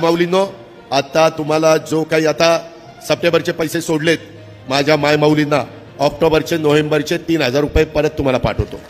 माऊलींनो, आता तुम्हाला जो काही आता सप्टेंबरचे पैसे सोडलेत माझ्या माय माऊलींना, ऑक्टोबरचे नोव्हेंबरचे 3000 रुपये परत तुम्हाला पाठवतो।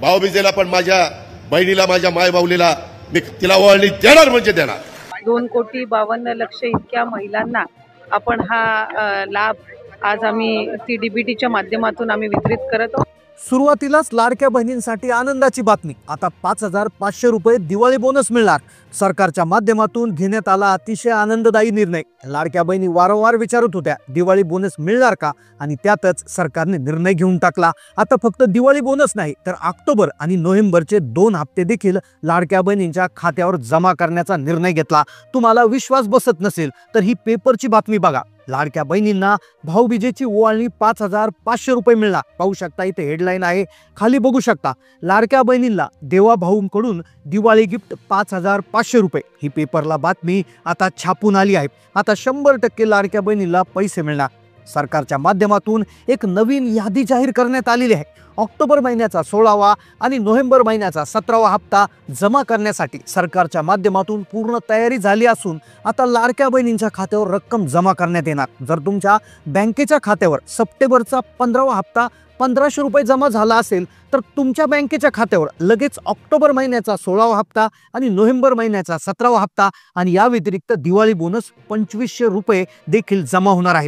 भाऊबीजेला पण माझ्या बहिणीला, माझ्या माय माऊलीला मी तिला ओवाळणी देणार म्हणजे देणार। 2,52,00,000 इतक्या महिलांना आपण हा लाभ आज आम्ही CDBTच्या माध्यमातून आम्ही वितरित करत आहोत। सुरुवातीलाच लाडक्या बहिणींसाठी आनंदाची बातमी। आता 5,500 रुपये दिवाळी बोनस मिळणार। सरकारच्या माध्यमातून घेण्यात आला अतिशय आनंददायी निर्णय। लाडक्या बहिणी वारंवार विचारत होत्या दिवाळी बोनस मिळणार का, आणि त्यातच सरकारने निर्णय घेऊन टाकला। आता फक्त दिवाळी बोनस नाही तर ऑक्टोबर आणि नोव्हेंबरचे 2 हप्ते देखील लाडक्या बहिणींच्या खात्यावर जमा करण्याचा निर्णय घेतला। तुम्हाला विश्वास बसत नसेल तर ही पेपरची बातमी बघा। लाडक्या बहिणींना भाऊबीजेची ओवाळणी 5,500 रुपये मिळणार। पाहू शकता इथे हेडलाईन आहे, खाली बघू शकता लाडक्या बहिणींना देवा भाऊंकडून दिवाळी गिफ्ट 5,500 रुपये। ही पेपरला बातमी आता छापून आली आहे। आता 100% लाडक्या बहिणीला पैसे मिळणार। सरकारच्या माध्यमातून एक नवीन यादी जाहीर करण्यात आलेली आहे। ऑक्टोबर महिन्याचा 16वा आणि नोव्हेंबर महिन्याचा 17वा हप्ता जमा करण्यासाठी सरकारच्या माध्यमातून पूर्ण तयारी झाली असून आता लाडक्या बहिणींच्या खात्यावर रक्कम जमा करण्यात येणार। जर तुमच्या बँकेच्या खात्यावर सप्टेंबरचा 15वा हप्ता 1,500 रुपये जमा झाला असेल तर तुमच्या बँकेच्या खात्यावर लगेच ऑक्टोबर महिन्याचा 16वा हप्ता आणि नोव्हेंबर महिन्याचा 17वा हप्ता आणि या व्यतिरिक्त दिवाळी बोनस 2,500 रुपये देखील जमा होणार आहे।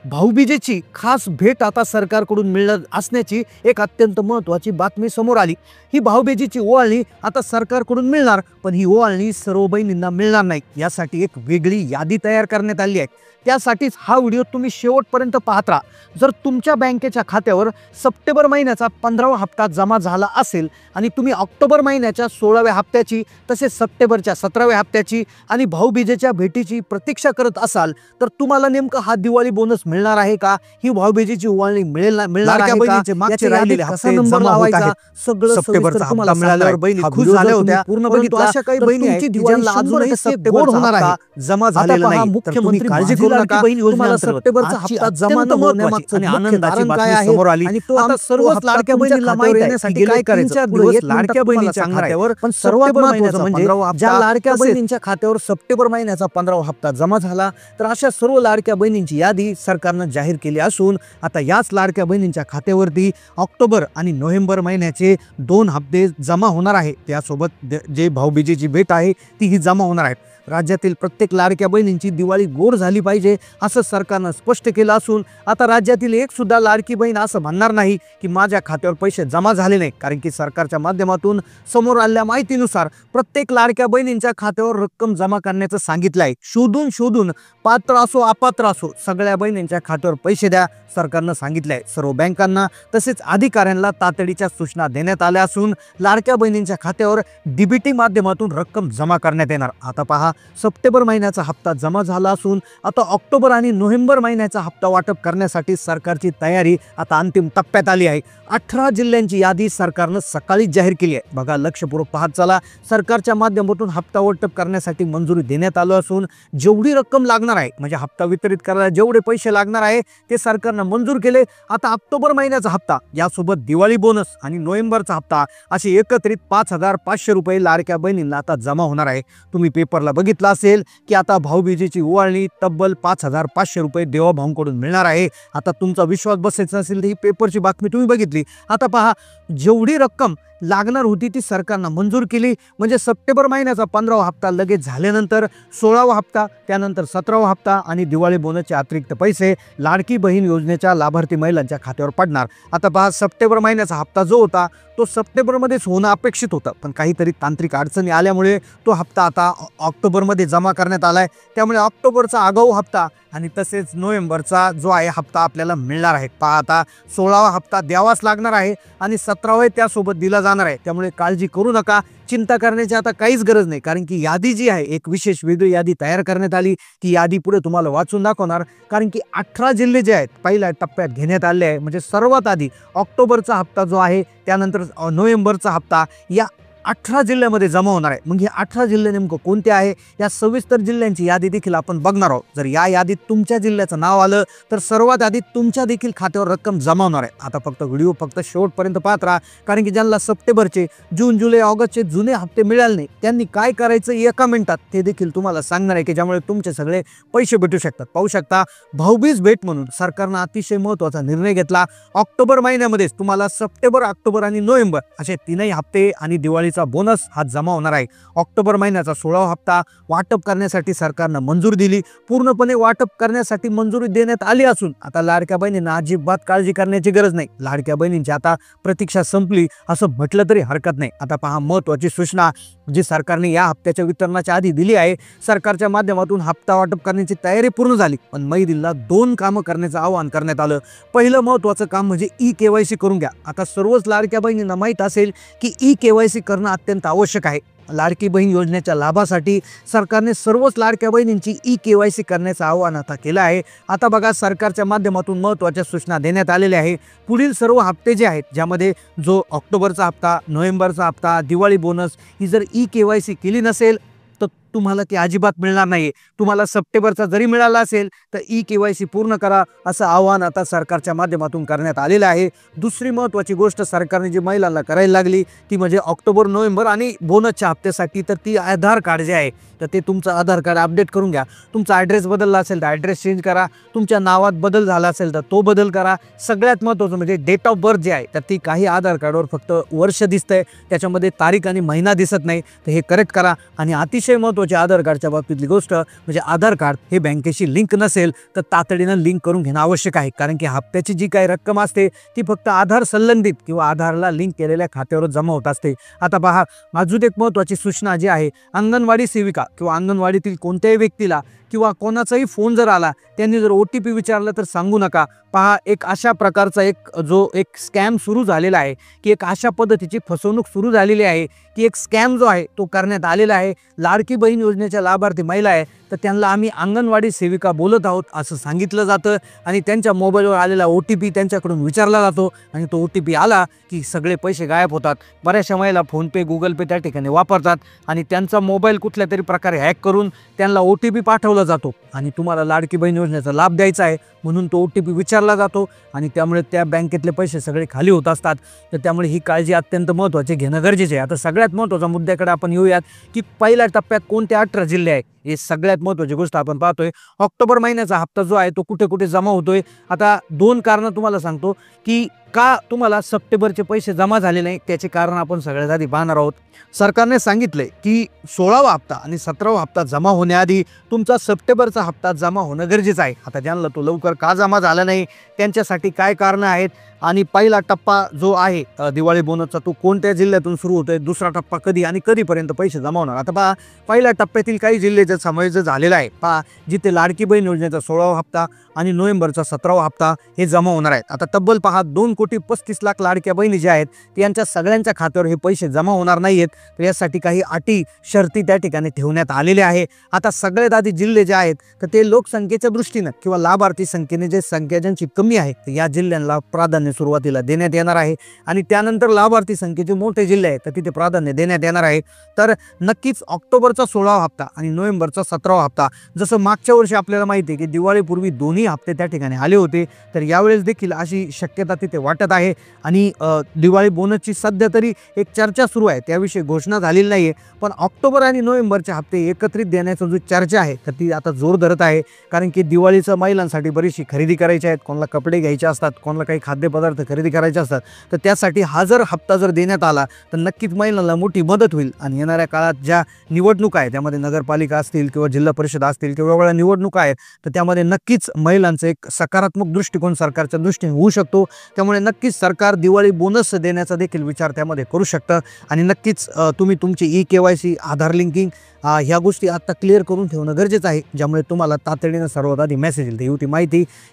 भाऊबीजेची खास भेट आता सरकारकडून मिळत असण्याची एक अत्यंत महत्त्वाची बातमी समोर आली। ही भाऊबीजेची ओवाळणी आता सरकारकडून मिळणार, पण ही ओवाळणी सर्व बहिणींना मिळणार नाही। यासाठी एक वेगळी यादी तयार करण्यात आली आहे। त्यासाठीच हा व्हिडिओ तुम्ही शेवटपर्यंत पाहत राहा। जर तुमच्या बँकेच्या खात्यावर सप्टेंबर महिन्याचा 15वा हप्ता जमा झाला असेल आणि तुम्ही ऑक्टोबर महिन्याच्या 16व्या हप्त्याची तसेच सप्टेंबरच्या 17व्या हप्त्याची आणि भाऊबीजेच्या भेटीची प्रतीक्षा करत असाल तर तुम्हाला नेमका हा दिवाळी बोनस मिळणार आहे का, ही भाऊबीजेची ओवाळणी मिळणार आहे का, मागचे राहिलेले हप्ते जमा होत आहेत, सगळं सप्टेंबरचा हप्ता मिळाल्यावर बहिणी खुश झाल्या होत्या। पूर्ण बघितलं अशा काही बहिणी आहेत ज्यांना अजूनही सप्टेंबरचा हप्ता जमा झालेला नाही। मुख्यमंत्री काळजी करू नका, तुम्हाला सप्टेंबरचा हप्ता जमा न होण्यामागचं आणि आनंदाची बातमी समोर आली। आणि तो आता सर्वच लाडक्या बहिणींना माहिती आहे की काय करायचं। दिवस लाडक्या बहिणीच्या खात्यावर, पण सर्वात महत्त्वाचं म्हणजे ज्या लाडक्या बहिणींच्या खात्यावर सप्टेंबर महिन्याचा 15वा हप्ता जमा झाला तर अशा सर्व लाडक्या बहिणींची यादी सरकारने जाहीर केली असून आता याच लाडक्या बहिणींच्या खात्यावरती ऑक्टोबर आणि नोव्हेंबर महिन्याचे 2 हप्ते जमा होणार आहे। त्यासोबत जे भाऊबीजेची भेट आहे तीही जमा होणार आहे। राज्यातील प्रत्येक लाडक्या बहिणींची दिवाळी गोड झाली पाहिजे असं सरकारनं स्पष्ट केलं असून आता राज्यातील एक सुद्धा लाडकी बहीण असं म्हणणार नाही की माझ्या खात्यावर पैसे जमा झाले नाही, कारण की सरकारच्या माध्यमातून समोर आलेल्या माहितीनुसार प्रत्येक लाडक्या बहिणींच्या खात्यावर रक्कम जमा करण्याचं सांगितलं आहे। शोधून शोधून पात्र असो अपात्र असो सगळ्या बहिणींच्या खात्यावर पैसे द्या सरकारनं सांगितलं आहे। सर्व बँकांना तसेच अधिकाऱ्यांना तातडीच्या सूचना देण्यात आल्या असून लाडक्या बहिणींच्या खात्यावर DBT माध्यमातून रक्कम जमा करण्यात येणार। आता पहा, सप्टेंबर महिन्याचा हप्ता जमा झाला असून आता ऑक्टोबर आणि नोव्हेंबर महिन्याचा हप्ता वाटप करण्यासाठी सरकारची तयारी आता अंतिम टप्प्यात आली आहे। 18 जिल्ह्यांची यादी सरकारनं सकाळी जाहीर केली आहे। बघा, लक्षपूर्वक पाहत चला। सरकारच्या माध्यमातून हप्ता वाटप करण्यासाठी मंजुरी देण्यात आलं असून जेवढी रक्कम लागणार आहे म्हणजे हप्ता वितरित करायला जेवढे पैसे लागणार आहे ते सरकारनं मंजूर केले। आता ऑक्टोबर महिन्याचा हप्ता यासोबत दिवाळी बोनस आणि नोव्हेंबरचा हप्ता असे एकत्रित 5,500 रुपये लाडक्या बहिणींना आता जमा होणार आहे। तुम्ही पेपरला बघितलं असेल की आता भाऊबीजेची ओवाळणी तब्बल 5,500 रुपये देवाभाऊंकडून मिळणार आहे। आता तुमचा विश्वास बसायचा असेल तर ही पेपरची बातमी तुम्ही बघितली। आता पहा, जेवढी रक्कम लागणार होती ती सरकारनं मंजूर केली। म्हणजे सप्टेंबर महिन्याचा 15वा हप्ता लगेच झाल्यानंतर 16वा हप्ता, त्यानंतर 17वा हप्ता आणि दिवाळी बोनसचे अतिरिक्त पैसे लाडकी बहीण योजनेच्या लाभार्थी महिलांच्या खात्यावर पडणार। आता पहा, सप्टेंबर महिन्याचा हप्ता जो होता तो सप्टेंबरमध्येच होणं अपेक्षित होतं, पण काहीतरी तांत्रिक अडचणी आल्यामुळे तो हप्ता आता ऑक्टोबरमध्ये जमा करण्यात आलाय। त्यामुळे ऑक्टोबरचा आगाऊ हप्ता आणि तसेच नोव्हेंबरचा जो आहे हप्ता आपल्याला मिळणार आहे। पहा, आता 16वा हप्ता द्यावाच लागणार आहे आणि 17वा त्यासोबत दिला जाणार आहे। त्यामुळे काळजी करू नका, चिंता करण्याची आता काहीच गरज नाही, कारण की यादी जी आहे एक विशेष वेगळी यादी तयार करण्यात आली। ती यादी पुढे तुम्हाला वाचून दाखवणार, कारण की 18 जिल्हे जे आहेत पहिल्या टप्प्यात घेण्यात आले आहे। म्हणजे सर्वात आधी ऑक्टोबरचा हप्ता जो आहे, त्यानंतर नोव्हेंबरचा हप्ता, या 18 जिल्ह्यामध्ये जमा होणार आहे। मग हे 18 जिल्हे नेमकं कोणते आहे या सविस्तर जिल्ह्यांची यादी देखील आपण बघणार आहोत। जर या यादीत तुमच्या जिल्ह्याचं नाव आलं तर सर्वात आधी तुमच्या देखील खात्यावर रक्कम जमा होणार आहे। आता फक्त व्हिडिओ शेवटपर्यंत पाहत राहा, कारण की ज्यांना सप्टेंबरचे, जून, जुलै, ऑगस्टचे जुने हप्ते मिळाले नाही त्यांनी काय करायचं एका मिनिटात ते देखील तुम्हाला सांगणार आहे, की ज्यामुळे तुमचे सगळे पैसे भेटू शकतात। पाहू शकता, भाऊबीज भेट म्हणून सरकारनं अतिशय महत्त्वाचा निर्णय घेतला। ऑक्टोबर महिन्यामध्येच तुम्हाला सप्टेंबर, ऑक्टोबर आणि नोव्हेंबर असे तीनही हप्ते आणि दिवाळीचा बोनस हा जमा होणार आहे। ऑक्टोबर महिन्याचा 16वा हप्ता वाटप करण्यासाठी सरकारनं मंजुरी दिली। पूर्णपणे वाटप करण्यासाठी मंजुरी देण्यात आली असून आता लाडक्या बहिणींना अजिबात काळजी करण्याची गरज नाही। लाडक्या बहिणींची आता प्रतीक्षा संपली असं म्हटलं तरी हरकत नाही। आता पहा महत्त्वाची सूचना जी सरकारने या हप्त्याच्या वितरणाच्या आधी दिली आहे। सरकारच्या माध्यमातून हप्ता वाटप करण्याची तयारी पूर्ण झाली, पण महिलांना 2 कामं करण्याचं आवाहन करण्यात आलं। पहिलं महत्त्वाचं काम म्हणजे ई-KYC करून घ्या। आता सर्वच लाडक्या बहिणींना माहीत असेल की ई-KYC करणं अत्यंत आवश्यक आहे। लाडकी बहीण योजनेच्या लाभासाठी सरकारने सर्वच लाडक्या बहिणींची ई-KYC करण्याचं आवाहन आता केलं आहे। आता बघा, सरकारच्या माध्यमातून महत्त्वाच्या सूचना देण्यात आलेल्या आहे। पुढील सर्व हप्ते जे आहेत, ज्यामध्ये जो ऑक्टोबरचा हप्ता, नोव्हेंबरचा हप्ता, दिवाळी बोनस, ही जर ई-KYC केली नसेल तर तुम्हाला ती अजिबात मिळणार नाही। तुम्हाला सप्टेंबरचा जरी मिळाला असेल तर ई-KYC पूर्ण करा असं आवाहन आता सरकारच्या माध्यमातून करण्यात आलेलं आहे। दुसरी महत्त्वाची गोष्ट सरकारने जी महिलांना करायला लागली ती म्हणजे ऑक्टोबर, नोव्हेंबर आणि बोनसच्या हप्त्यासाठी तर ती आधार कार्ड जे आहे तर ते तुमचं आधार कार्ड अपडेट करून घ्या। तुमचा ॲड्रेस बदलला असेल तर ॲड्रेस चेंज करा, तुमच्या नावात बदल झाला असेल तर तो बदल करा। सगळ्यात महत्त्वाचं म्हणजे डेट ऑफ बर्थ जे आहे तर ती काही आधार कार्डवर फक्त वर्ष दिसतंय, त्याच्यामध्ये तारीख आणि महिना दिसत नाही, तर हे करेक्ट करा। आणि अतिशय महत्त्वाची आधार कार्डच्या बाबतीतली गोष्ट म्हणजे आधार कार्ड हे बँकेशी लिंक नसेल तर तातडीनं लिंक करून घेणं आवश्यक आहे, कारण की हप्त्याची जी काही रक्कम असते ती फक्त आधार संलग्नित किंवा आधारला लिंक केलेल्या खात्यावर जमा होत असते। आता पहा, अजून एक महत्त्वाची सूचना जी आहे, अंगणवाडी सेविका किंवा अंगणवाडीतील कोणत्याही व्यक्तीला किंवा कोणाचाही फोन जर आला, त्यांनी जर OTP विचारलं तर सांगू नका। पहा, एक अशा प्रकारचा एक स्कॅम सुरू झालेला आहे, की एक अशा पद्धतीची फसवणूक सुरू झालेली आहे की एक स्कॅम जो आहे तो करण्यात आलेला आहे। लाडकी बहीण योजनेच्या लाभार्थी महिला आहे तर त्यांना आम्ही अंगणवाडी सेविका बोलत आहोत असं सांगितलं जातं आणि त्यांच्या मोबाईलवर आलेला OTP त्यांच्याकडून विचारला जातो आणि तो OTP आला की सगळे पैसे गायब होतात। बऱ्याचशा महिला फोनपे, गुगल पे त्या ठिकाणी वापरतात आणि त्यांचा मोबाईल कुठल्या तरी प्रकारे हॅक करून त्यांना OTP पाठवला जातो आणि तुम्हाला लाडकी बहीण योजनेचा लाभ द्यायचा आहे म्हणून तो OTP विचारला जातो आणि त्यामुळे त्या बँकेतले पैसे सगळे खाली होत असतात। तर त्यामुळे ही काळजी अत्यंत महत्त्वाची घेणं गरजेचे आहे। आता सगळ्यात महत्त्वाच्या मुद्द्याकडे आपण येऊयात की पहिल्या टप्प्यात कोणते 18 जिल्हे आहे, हे सगळ्यात महत्त्वाची गोष्ट आपण पाहतोय। ऑक्टोबर महिन्याचा हप्ता जो आहे तो कुठे कुठे जमा होतोय। आता 2 कारणं तुम्हाला सांगतो की का तुम्हाला सप्टेंबरचे पैसे जमा झाले नाही, त्याचे कारण आपण सगळ्यात आधी पाहणार आहोत। सरकारने सांगितले की 16वा हप्ता आणि 17वा हप्ता जमा होण्याआधी तुमचा सप्टेंबरचा हप्ता जमा होणं गरजेचं आहे। आता ज्यांना तो लवकर का जमा झाला नाही त्यांच्यासाठी काय कारणं आहेत आणि पहिला टप्पा जो आहे दिवाळी बोनसचा तो कोणत्या जिल्ह्यातून सुरू होतोय, दुसरा टप्पा कधी आणि कधीपर्यंत पैसे जमा होणार। आता पहा, पहिल्या टप्प्यातील काही जिल्ह्याचा समावेश झालेला आहे। पहा, जिथे लाडकी बहीण योजनेचा 16वा हप्ता आणि नोव्हेंबरचा 17वा हप्ता हे जमा होणार आहेत। आता तब्बल पहा 2,35,00,000 लाडक्या बहिणी ज्या आहेत त्यांच्या सगळ्यांच्या खात्यावर हे पैसे जमा होणार नाहीयेत, तर यासाठी काही अटी शर्ती त्या ठिकाणी ठेवण्यात आलेल्या आहे। आता सगळ्यात आधी जिल्हे जे आहेत तर ते लोकसंख्येच्या दृष्टीनं किंवा लाभार्थी संख्येने जे संख्या ज्यांची कमी आहे तर या जिल्ह्यांना प्राधान्य सुरुवातीला देण्यात येणार आहे आणि त्यानंतर लाभार्थी संख्येचे मोठे जिल्हे आहेत तर तिथे प्राधान्य देण्यात येणार आहे। तर नक्कीच ऑक्टोबरचा 16वा हप्ता आणि नोव्हेंबरचा 17वा हप्ता, जसं मागच्या वर्षी आपल्याला माहिती आहे की दिवाळीपूर्वी दोन्ही हप्ते त्या ठिकाणी आले होते, तर यावेळेस देखील अशी शक्यता तिथे वाटत आहे। आणि दिवाळी बोनसची सध्या तरी एक चर्चा सुरू आहे, त्याविषयी घोषणा झालेली नाही आहे, पण ऑक्टोबर आणि नोव्हेंबरचे हप्ते एकत्रित देण्याचा जो चर्चा आहे तर ती आता जोर धरत आहे, कारण की दिवाळीचं महिलांसाठी बरीचशी खरेदी करायची आहेत, कोणाला कपडे घ्यायचे असतात, कोणाला काही खाद्यपदार्थ खरेदी करायचे असतात, तर त्यासाठी हा जर हप्ता जर देण्यात आला तर नक्कीच महिलांना मोठी मदत होईल। आणि येणाऱ्या काळात ज्या निवडणुका आहेत त्यामध्ये नगरपालिका असतील किंवा जिल्हा परिषद असतील किंवा वेगवेगळ्या निवडणुका आहेत तर त्यामध्ये नक्कीच महिलांचं एक सकारात्मक दृष्टिकोन सरकारच्या दृष्टीने होऊ शकतो। त्यामुळे नक्कीच सरकार दिवाळी बोनस देण्याचा देखील विचार त्यामध्ये करू शकतं आणि नक्कीच तुम्ही तुमची ई-KYC, आधार लिंकिंग ह्या गोष्टी आता क्लिअर करून ठेवणं गरजेचं आहे, ज्यामुळे तुम्हाला तातडीनं सर्वात आधी मेसेज येईल।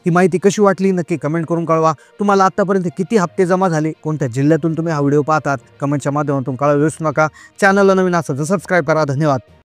ही माहिती कशी वाटली नक्की कमेंट करून कळवा। तुम्हाला आतापर्यंत किती हप्ते जमा झाले, कोणत्या जिल्ह्यातून तुम्ही हा व्हिडिओ पाहतात, कमेंटच्या माध्यमातून कळवा विसरू नका। चॅनलला नवीन असेल तर सबस्क्राईब करा। धन्यवाद।